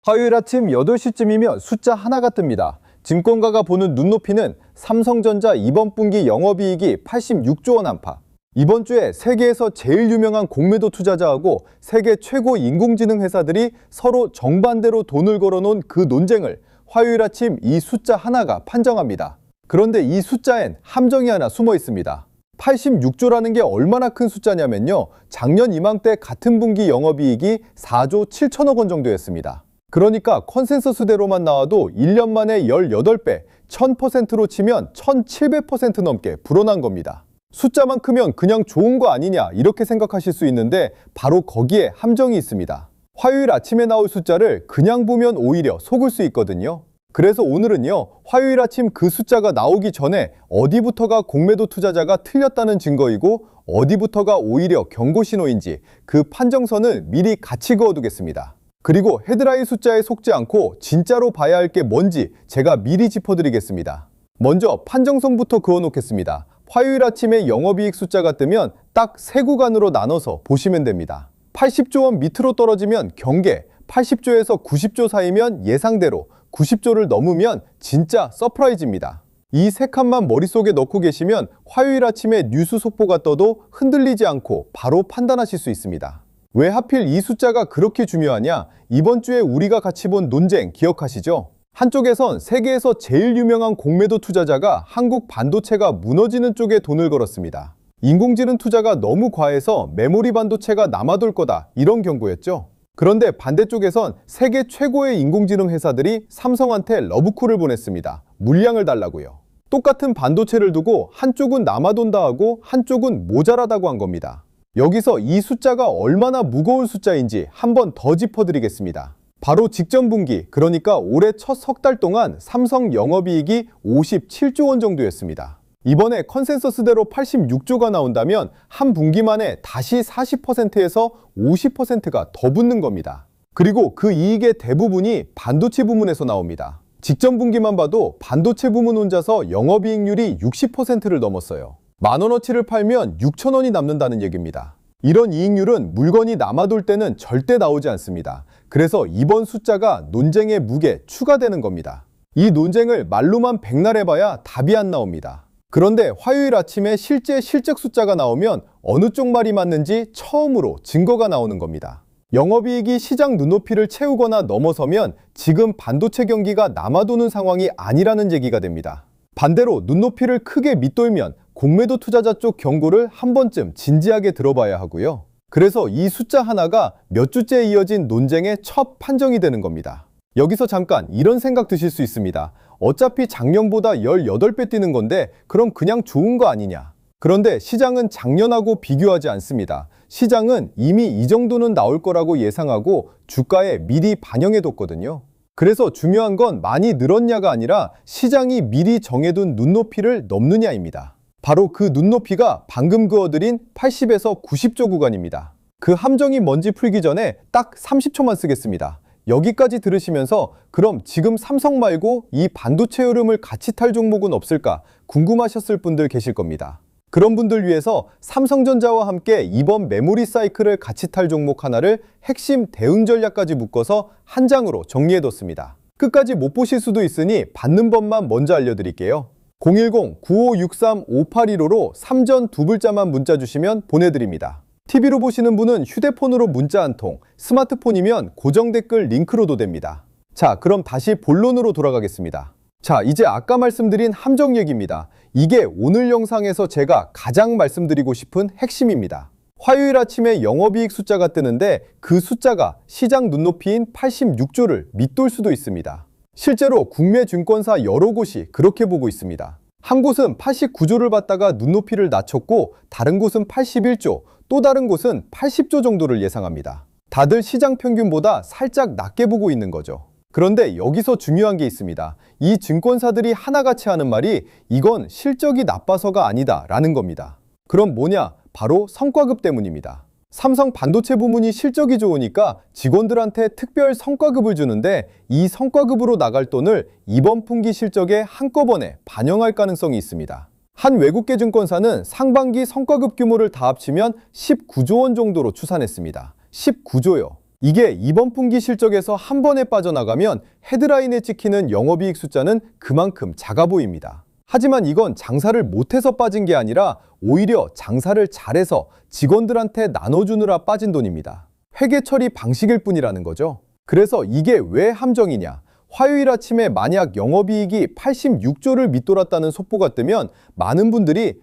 화요일 아침 8시쯤이면 숫자 하나가 뜹니다. 증권가가 보는 눈높이는 삼성전자 이번 분기 영업이익이 86조 원 안팎. 이번 주에 세계에서 제일 유명한 공매도 투자자하고 세계 최고 인공지능 회사들이 서로 정반대로 돈을 걸어놓은 그 논쟁을 화요일 아침 이 숫자 하나가 판정합니다. 그런데 이 숫자엔 함정이 하나 숨어 있습니다. 86조라는 게 얼마나 큰 숫자냐면요. 작년 이맘때 같은 분기 영업이익이 4조 7천억 원 정도였습니다. 그러니까 컨센서스대로만 나와도 1년 만에 18배, 1000%로 치면 1700% 넘게 불어난 겁니다. 숫자만 크면 그냥 좋은 거 아니냐 이렇게 생각하실 수 있는데 바로 거기에 함정이 있습니다. 화요일 아침에 나올 숫자를 그냥 보면 오히려 속을 수 있거든요. 그래서 오늘은요, 화요일 아침 그 숫자가 나오기 전에 어디부터가 공매도 투자자가 틀렸다는 증거이고 어디부터가 오히려 경고 신호인지 그 판정선을 미리 같이 그어두겠습니다. 그리고 헤드라인 숫자에 속지 않고 진짜로 봐야 할 게 뭔지 제가 미리 짚어드리겠습니다. 먼저 판정선부터 그어놓겠습니다. 화요일 아침에 영업이익 숫자가 뜨면 딱 세 구간으로 나눠서 보시면 됩니다. 80조 원 밑으로 떨어지면 경계, 80조에서 90조 사이면 예상대로, 90조를 넘으면 진짜 서프라이즈입니다. 이 세 칸만 머릿속에 넣고 계시면 화요일 아침에 뉴스 속보가 떠도 흔들리지 않고 바로 판단하실 수 있습니다. 왜 하필 이 숫자가 그렇게 중요하냐? 이번 주에 우리가 같이 본 논쟁 기억하시죠? 한쪽에선 세계에서 제일 유명한 공매도 투자자가 한국 반도체가 무너지는 쪽에 돈을 걸었습니다. 인공지능 투자가 너무 과해서 메모리 반도체가 남아돌 거다 이런 경고였죠. 그런데 반대쪽에선 세계 최고의 인공지능 회사들이 삼성한테 러브콜을 보냈습니다. 물량을 달라고요. 똑같은 반도체를 두고 한쪽은 남아돈다 하고 한쪽은 모자라다고 한 겁니다. 여기서 이 숫자가 얼마나 무거운 숫자인지 한 번 더 짚어드리겠습니다. 바로 직전 분기, 그러니까 올해 첫 석 달 동안 삼성 영업이익이 57조 원 정도였습니다. 이번에 컨센서스대로 86조가 나온다면 한 분기 만에 다시 40%에서 50%가 더 붙는 겁니다. 그리고 그 이익의 대부분이 반도체 부문에서 나옵니다. 직전 분기만 봐도 반도체 부문 혼자서 영업이익률이 60%를 넘었어요. 만원어치를 팔면 6천원이 남는다는 얘기입니다. 이런 이익률은 물건이 남아돌 때는 절대 나오지 않습니다. 그래서 이번 숫자가 논쟁의 무게 추가되는 겁니다. 이 논쟁을 말로만 백날 해봐야 답이 안 나옵니다. 그런데 화요일 아침에 실제 실적 숫자가 나오면 어느 쪽 말이 맞는지 처음으로 증거가 나오는 겁니다. 영업이익이 시장 눈높이를 채우거나 넘어서면 지금 반도체 경기가 남아도는 상황이 아니라는 얘기가 됩니다. 반대로 눈높이를 크게 밑돌면 공매도 투자자 쪽 경고를 한 번쯤 진지하게 들어봐야 하고요. 그래서 이 숫자 하나가 몇 주째 이어진 논쟁의 첫 판정이 되는 겁니다. 여기서 잠깐 이런 생각 드실 수 있습니다. 어차피 작년보다 18배 뛰는 건데 그럼 그냥 좋은 거 아니냐. 그런데 시장은 작년하고 비교하지 않습니다. 시장은 이미 이 정도는 나올 거라고 예상하고 주가에 미리 반영해뒀거든요. 그래서 중요한 건 많이 늘었냐가 아니라 시장이 미리 정해둔 눈높이를 넘느냐입니다. 바로 그 눈높이가 방금 그어드린 80에서 90조 구간입니다. 그 함정이 뭔지 풀기 전에 딱 30초만 쓰겠습니다. 여기까지 들으시면서 그럼 지금 삼성 말고 이 반도체 흐름을 같이 탈 종목은 없을까 궁금하셨을 분들 계실 겁니다. 그런 분들 위해서 삼성전자와 함께 이번 메모리 사이클을 같이 탈 종목 하나를 핵심 대응 전략까지 묶어서 한 장으로 정리해뒀습니다. 끝까지 못 보실 수도 있으니 받는 법만 먼저 알려드릴게요. 010-9563-5815로 3전 두 글자만 문자 주시면 보내드립니다. TV로 보시는 분은 휴대폰으로 문자 한 통, 스마트폰이면 고정 댓글 링크로도 됩니다. 자, 그럼 다시 본론으로 돌아가겠습니다. 자, 이제 아까 말씀드린 함정 얘기입니다. 이게 오늘 영상에서 제가 가장 말씀드리고 싶은 핵심입니다. 화요일 아침에 영업이익 숫자가 뜨는데 그 숫자가 시장 눈높이인 86조를 밑돌 수도 있습니다. 실제로 국내 증권사 여러 곳이 그렇게 보고 있습니다. 한 곳은 89조를 봤다가 눈높이를 낮췄고 다른 곳은 81조, 또 다른 곳은 80조 정도를 예상합니다. 다들 시장 평균보다 살짝 낮게 보고 있는 거죠. 그런데 여기서 중요한 게 있습니다. 이 증권사들이 하나같이 하는 말이 이건 실적이 나빠서가 아니다 라는 겁니다. 그럼 뭐냐? 바로 성과급 때문입니다. 삼성 반도체 부문이 실적이 좋으니까 직원들한테 특별 성과급을 주는데 이 성과급으로 나갈 돈을 이번 분기 실적에 한꺼번에 반영할 가능성이 있습니다. 한 외국계 증권사는 상반기 성과급 규모를 다 합치면 19조 원 정도로 추산했습니다. 19조요. 이게 이번 분기 실적에서 한 번에 빠져나가면 헤드라인에 찍히는 영업이익 숫자는 그만큼 작아 보입니다. 하지만 이건 장사를 못해서 빠진 게 아니라 오히려 장사를 잘해서 직원들한테 나눠주느라 빠진 돈입니다. 회계 처리 방식일 뿐이라는 거죠. 그래서 이게 왜 함정이냐? 화요일 아침에 만약 영업이익이 86조를 밑돌았다는 속보가 뜨면 많은 분들이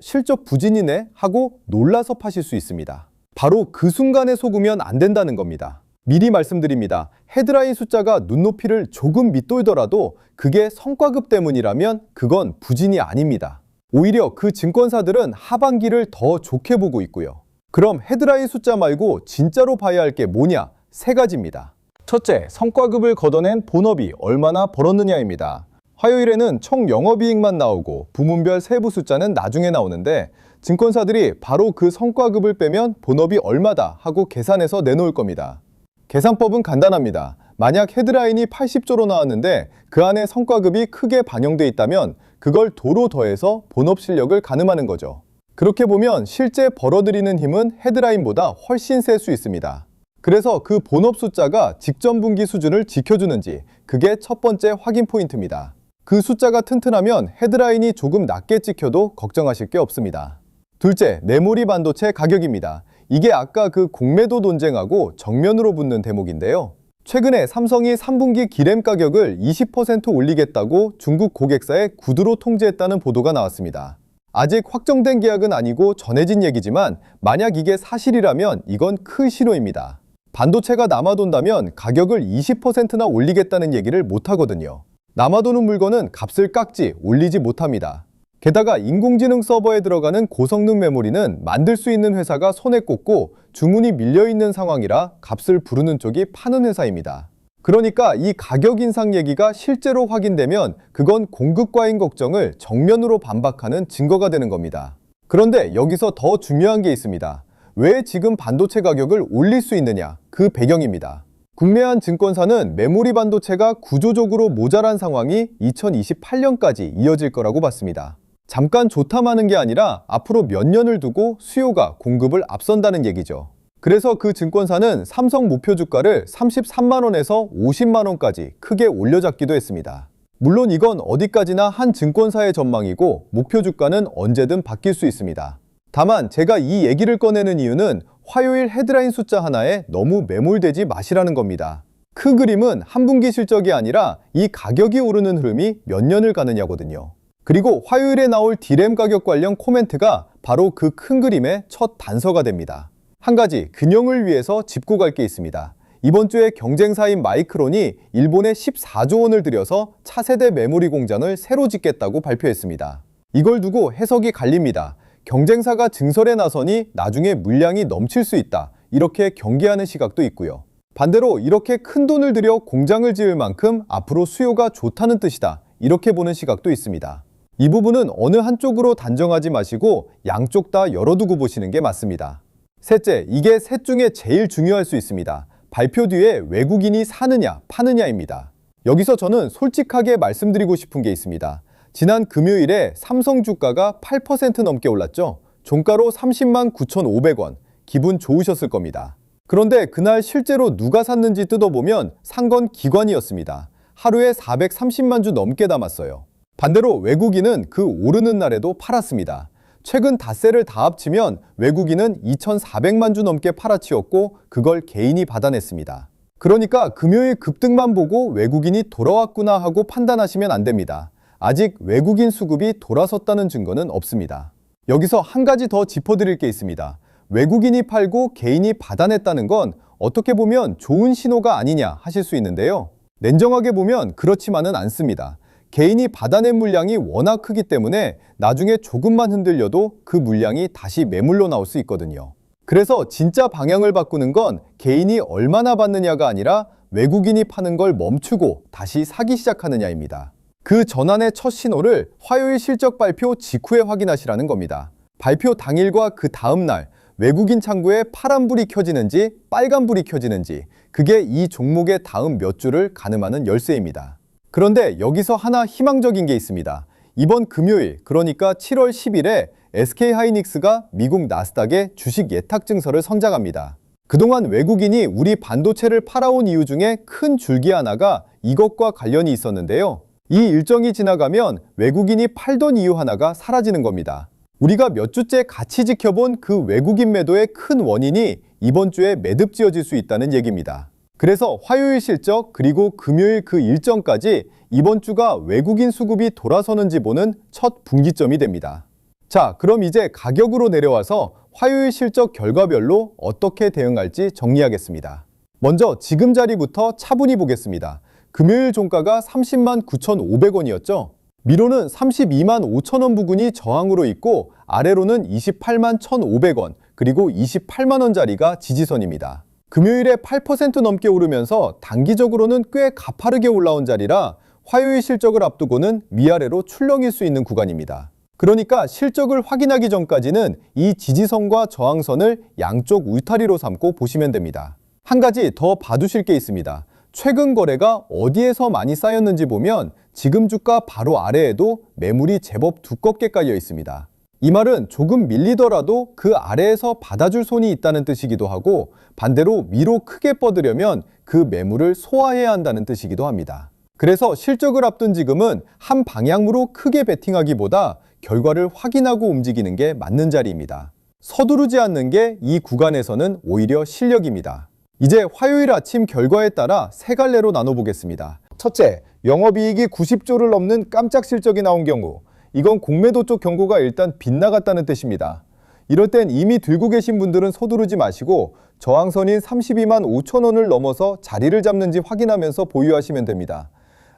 실적 부진이네 하고 놀라서 파실 수 있습니다. 바로 그 순간에 속으면 안 된다는 겁니다. 미리 말씀드립니다. 헤드라인 숫자가 눈높이를 조금 밑돌더라도 그게 성과급 때문이라면 그건 부진이 아닙니다. 오히려 그 증권사들은 하반기를 더 좋게 보고 있고요. 그럼 헤드라인 숫자 말고 진짜로 봐야 할 게 뭐냐? 세 가지입니다. 첫째, 성과급을 걷어낸 본업이 얼마나 벌었느냐입니다. 화요일에는 총 영업이익만 나오고 부문별 세부 숫자는 나중에 나오는데 증권사들이 바로 그 성과급을 빼면 본업이 얼마다 하고 계산해서 내놓을 겁니다. 계산법은 간단합니다. 만약 헤드라인이 80조로 나왔는데 그 안에 성과급이 크게 반영돼 있다면 그걸 도로 더해서 본업 실력을 가늠하는 거죠. 그렇게 보면 실제 벌어들이는 힘은 헤드라인보다 훨씬 셀 수 있습니다. 그래서 그 본업 숫자가 직전 분기 수준을 지켜주는지 그게 첫 번째 확인 포인트입니다. 그 숫자가 튼튼하면 헤드라인이 조금 낮게 찍혀도 걱정하실 게 없습니다. 둘째, 메모리 반도체 가격입니다. 이게 아까 그 공매도 논쟁하고 정면으로 붙는 대목인데요. 최근에 삼성이 3분기 기램 가격을 20% 올리겠다고 중국 고객사에 구두로 통지했다는 보도가 나왔습니다. 아직 확정된 계약은 아니고 전해진 얘기지만 만약 이게 사실이라면 이건 큰 신호입니다. 반도체가 남아돈다면 가격을 20%나 올리겠다는 얘기를 못하거든요. 남아도는 물건은 값을 깎지 올리지 못합니다. 게다가 인공지능 서버에 들어가는 고성능 메모리는 만들 수 있는 회사가 손에 꽂고 주문이 밀려있는 상황이라 값을 부르는 쪽이 파는 회사입니다. 그러니까 이 가격 인상 얘기가 실제로 확인되면 그건 공급 과잉 걱정을 정면으로 반박하는 증거가 되는 겁니다. 그런데 여기서 더 중요한 게 있습니다. 왜 지금 반도체 가격을 올릴 수 있느냐? 그 배경입니다. 국내 한 증권사는 메모리 반도체가 구조적으로 모자란 상황이 2028년까지 이어질 거라고 봤습니다. 잠깐 좋다마는 게 아니라 앞으로 몇 년을 두고 수요가 공급을 앞선다는 얘기죠. 그래서 그 증권사는 삼성 목표 주가를 33만 원에서 50만 원까지 크게 올려잡기도 했습니다. 물론 이건 어디까지나 한 증권사의 전망이고 목표 주가는 언제든 바뀔 수 있습니다. 다만 제가 이 얘기를 꺼내는 이유는 화요일 헤드라인 숫자 하나에 너무 매몰되지 마시라는 겁니다. 큰 그림은 한 분기 실적이 아니라 이 가격이 오르는 흐름이 몇 년을 가느냐거든요. 그리고 화요일에 나올 D램 가격 관련 코멘트가 바로 그 큰 그림의 첫 단서가 됩니다. 한 가지 균형을 위해서 짚고 갈 게 있습니다. 이번 주에 경쟁사인 마이크론이 일본에 14조 원을 들여서 차세대 메모리 공장을 새로 짓겠다고 발표했습니다. 이걸 두고 해석이 갈립니다. 경쟁사가 증설에 나서니 나중에 물량이 넘칠 수 있다. 이렇게 경계하는 시각도 있고요. 반대로 이렇게 큰 돈을 들여 공장을 지을 만큼 앞으로 수요가 좋다는 뜻이다. 이렇게 보는 시각도 있습니다. 이 부분은 어느 한쪽으로 단정하지 마시고 양쪽 다 열어두고 보시는 게 맞습니다. 셋째, 이게 셋 중에 제일 중요할 수 있습니다. 발표 뒤에 외국인이 사느냐, 파느냐입니다. 여기서 저는 솔직하게 말씀드리고 싶은 게 있습니다. 지난 금요일에 삼성 주가가 8% 넘게 올랐죠. 종가로 30만 9,500원. 기분 좋으셨을 겁니다. 그런데 그날 실제로 누가 샀는지 뜯어보면 산 건 기관이었습니다. 하루에 430만 주 넘게 담았어요. 반대로 외국인은 그 오르는 날에도 팔았습니다. 최근 닷새를 다 합치면 외국인은 2,400만 주 넘게 팔아치웠고 그걸 개인이 받아냈습니다. 그러니까 금요일 급등만 보고 외국인이 돌아왔구나 하고 판단하시면 안 됩니다. 아직 외국인 수급이 돌아섰다는 증거는 없습니다. 여기서 한 가지 더 짚어드릴 게 있습니다. 외국인이 팔고 개인이 받아냈다는 건 어떻게 보면 좋은 신호가 아니냐 하실 수 있는데요. 냉정하게 보면 그렇지만은 않습니다. 개인이 받아낸 물량이 워낙 크기 때문에 나중에 조금만 흔들려도 그 물량이 다시 매물로 나올 수 있거든요. 그래서 진짜 방향을 바꾸는 건 개인이 얼마나 받느냐가 아니라 외국인이 파는 걸 멈추고 다시 사기 시작하느냐입니다. 그 전환의 첫 신호를 화요일 실적 발표 직후에 확인하시라는 겁니다. 발표 당일과 그 다음 날 외국인 창구에 파란불이 켜지는지 빨간불이 켜지는지 그게 이 종목의 다음 몇 주를 가늠하는 열쇠입니다. 그런데 여기서 하나 희망적인 게 있습니다. 이번 금요일, 그러니까 7월 10일에 SK하이닉스가 미국 나스닥에 주식 예탁 증서를 선장합니다. 그동안 외국인이 우리 반도체를 팔아온 이유 중에 큰 줄기 하나가 이것과 관련이 있었는데요. 이 일정이 지나가면 외국인이 팔던 이유 하나가 사라지는 겁니다. 우리가 몇 주째 같이 지켜본 그 외국인 매도의 큰 원인이 이번 주에 매듭지어질 수 있다는 얘기입니다. 그래서 화요일 실적 그리고 금요일 그 일정까지 이번 주가 외국인 수급이 돌아서는지 보는 첫 분기점이 됩니다. 자, 그럼 이제 가격으로 내려와서 화요일 실적 결과별로 어떻게 대응할지 정리하겠습니다. 먼저 지금 자리부터 차분히 보겠습니다. 금요일 종가가 30만 9,500원이었죠. 미로는 32만 5천원 부근이 저항으로 있고 아래로는 28만 1,500원 그리고 28만 원짜리가 지지선입니다. 금요일에 8% 넘게 오르면서 단기적으로는 꽤 가파르게 올라온 자리라 화요일 실적을 앞두고는 위아래로 출렁일 수 있는 구간입니다. 그러니까 실적을 확인하기 전까지는 이 지지선과 저항선을 양쪽 울타리로 삼고 보시면 됩니다. 한 가지 더 봐두실 게 있습니다. 최근 거래가 어디에서 많이 쌓였는지 보면 지금 주가 바로 아래에도 매물이 제법 두껍게 깔려 있습니다. 이 말은 조금 밀리더라도 그 아래에서 받아줄 손이 있다는 뜻이기도 하고 반대로 위로 크게 뻗으려면 그 매물을 소화해야 한다는 뜻이기도 합니다. 그래서 실적을 앞둔 지금은 한 방향으로 크게 베팅하기보다 결과를 확인하고 움직이는 게 맞는 자리입니다. 서두르지 않는 게 이 구간에서는 오히려 실력입니다. 이제 화요일 아침 결과에 따라 세 갈래로 나눠보겠습니다. 첫째, 영업이익이 90조를 넘는 깜짝 실적이 나온 경우 이건 공매도 쪽 경고가 일단 빗나갔다는 뜻입니다. 이럴 땐 이미 들고 계신 분들은 서두르지 마시고 저항선인 32만 5천 원을 넘어서 자리를 잡는지 확인하면서 보유하시면 됩니다.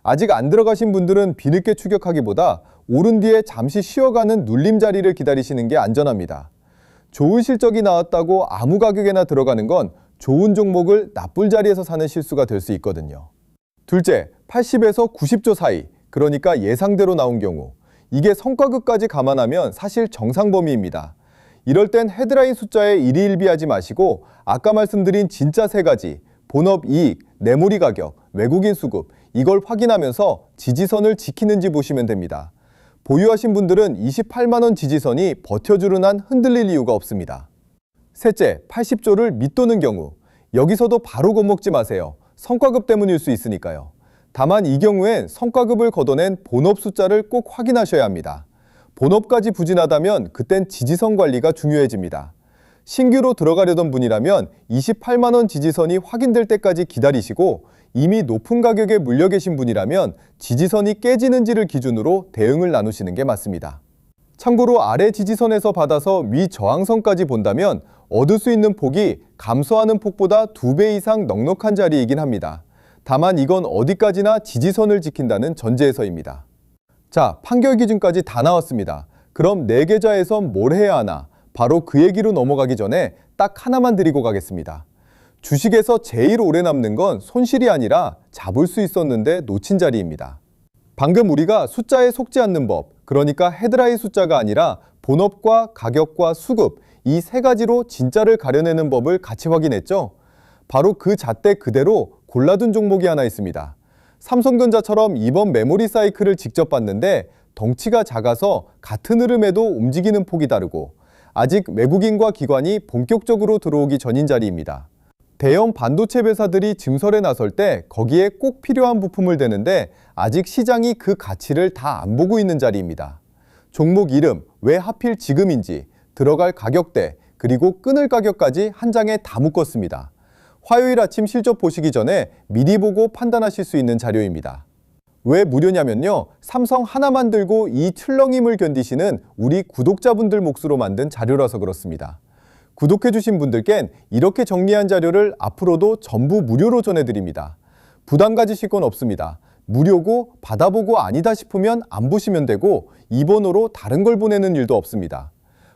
아직 안 들어가신 분들은 뒤늦게 추격하기보다 오른 뒤에 잠시 쉬어가는 눌림 자리를 기다리시는 게 안전합니다. 좋은 실적이 나왔다고 아무 가격에나 들어가는 건 좋은 종목을 나쁠 자리에서 사는 실수가 될 수 있거든요. 둘째, 80에서 90조 사이, 그러니까 예상대로 나온 경우 이게 성과급까지 감안하면 사실 정상 범위입니다. 이럴 땐 헤드라인 숫자에 일희일비하지 마시고 아까 말씀드린 진짜 세 가지 본업 이익, 내물이 가격, 외국인 수급 이걸 확인하면서 지지선을 지키는지 보시면 됩니다. 보유하신 분들은 28만 원 지지선이 버텨주는 한 흔들릴 이유가 없습니다. 셋째, 80조를 밑도는 경우 여기서도 바로 겁먹지 마세요. 성과급 때문일 수 있으니까요. 다만 이 경우엔 성과급을 걷어낸 본업 숫자를 꼭 확인하셔야 합니다. 본업까지 부진하다면 그땐 지지선 관리가 중요해집니다. 신규로 들어가려던 분이라면 28만 원 지지선이 확인될 때까지 기다리시고 이미 높은 가격에 물려 계신 분이라면 지지선이 깨지는지를 기준으로 대응을 나누시는 게 맞습니다. 참고로 아래 지지선에서 받아서 위 저항선까지 본다면 얻을 수 있는 폭이 감소하는 폭보다 2배 이상 넉넉한 자리이긴 합니다. 다만 이건 어디까지나 지지선을 지킨다는 전제에서입니다. 자, 판결 기준까지 다 나왔습니다. 그럼 내 계좌에선 뭘 해야 하나? 바로 그 얘기로 넘어가기 전에 딱 하나만 드리고 가겠습니다. 주식에서 제일 오래 남는 건 손실이 아니라 잡을 수 있었는데 놓친 자리입니다. 방금 우리가 숫자에 속지 않는 법, 그러니까 헤드라인 숫자가 아니라 본업과 가격과 수급 이 세 가지로 진짜를 가려내는 법을 같이 확인했죠? 바로 그 잣대 그대로 골라둔 종목이 하나 있습니다. 삼성전자처럼 이번 메모리 사이클을 직접 봤는데 덩치가 작아서 같은 흐름에도 움직이는 폭이 다르고 아직 외국인과 기관이 본격적으로 들어오기 전인 자리입니다. 대형 반도체 회사들이 증설에 나설 때 거기에 꼭 필요한 부품을 대는데 아직 시장이 그 가치를 다 안 보고 있는 자리입니다. 종목 이름, 왜 하필 지금인지, 들어갈 가격대, 그리고 끊을 가격까지 한 장에 다 묶었습니다. 화요일 아침 실적 보시기 전에 미리 보고 판단하실 수 있는 자료입니다. 왜 무료냐면요. 삼성 하나만 들고 이 출렁임을 견디시는 우리 구독자분들 몫으로 만든 자료라서 그렇습니다. 구독해주신 분들께는 이렇게 정리한 자료를 앞으로도 전부 무료로 전해드립니다. 부담 가지실 건 없습니다. 무료고 받아보고 아니다 싶으면 안 보시면 되고 2번으로 다른 걸 보내는 일도 없습니다.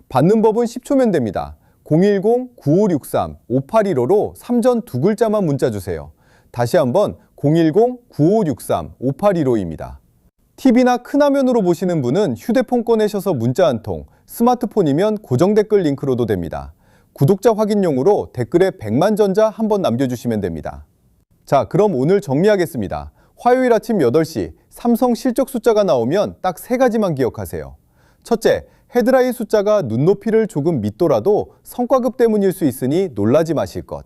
받는 법은 10초면 됩니다. 010-9563-5815로 3전 두 글자만 문자 주세요. 다시 한번 010-9563-5815입니다. TV나 큰 화면으로 보시는 분은 휴대폰 꺼내셔서 문자 한 통, 스마트폰이면 고정 댓글 링크로도 됩니다. 구독자 확인용으로 댓글에 100만 전자 한번 남겨주시면 됩니다. 자, 그럼 오늘 정리하겠습니다. 화요일 아침 8시 삼성 실적 숫자가 나오면 딱 세 가지만 기억하세요. 첫째, 헤드라인 숫자가 눈높이를 조금 밑돌아도 성과급 때문일 수 있으니 놀라지 마실 것.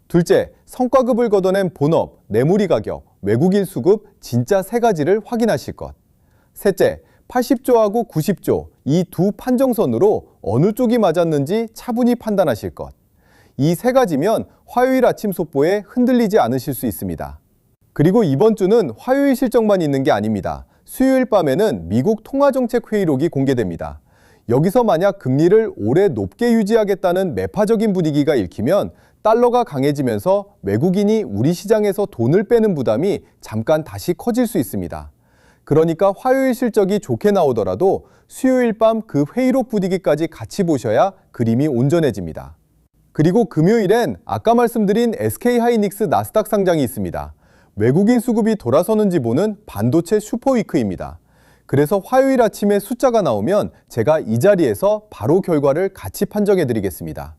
둘째, 성과급을 걷어낸 본업, 내무리 가격, 외국인 수급 진짜 세 가지를 확인하실 것. 셋째, 80조하고 90조 이 두 판정선으로 어느 쪽이 맞았는지 차분히 판단하실 것. 이 세 가지면 화요일 아침 속보에 흔들리지 않으실 수 있습니다. 그리고 이번 주는 화요일 실적만 있는 게 아닙니다. 수요일 밤에는 미국 통화정책회의록이 공개됩니다. 여기서 만약 금리를 오래 높게 유지하겠다는 매파적인 분위기가 읽히면 달러가 강해지면서 외국인이 우리 시장에서 돈을 빼는 부담이 잠깐 다시 커질 수 있습니다. 그러니까 화요일 실적이 좋게 나오더라도 수요일 밤 그 회의록 분위기까지 같이 보셔야 그림이 온전해집니다. 그리고 금요일엔 아까 말씀드린 SK하이닉스 나스닥 상장이 있습니다. 외국인 수급이 돌아서는지 보는 반도체 슈퍼위크입니다. 그래서 화요일 아침에 숫자가 나오면 제가 이 자리에서 바로 결과를 같이 판정해 드리겠습니다.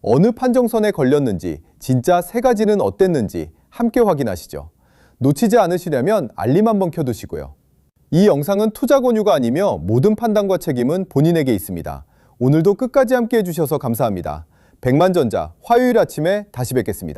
어느 판정선에 걸렸는지, 진짜 세 가지는 어땠는지 함께 확인하시죠. 놓치지 않으시려면 알림 한번 켜두시고요. 이 영상은 투자 권유가 아니며 모든 판단과 책임은 본인에게 있습니다. 오늘도 끝까지 함께 해주셔서 감사합니다. 백만전자 화요일 아침에 다시 뵙겠습니다.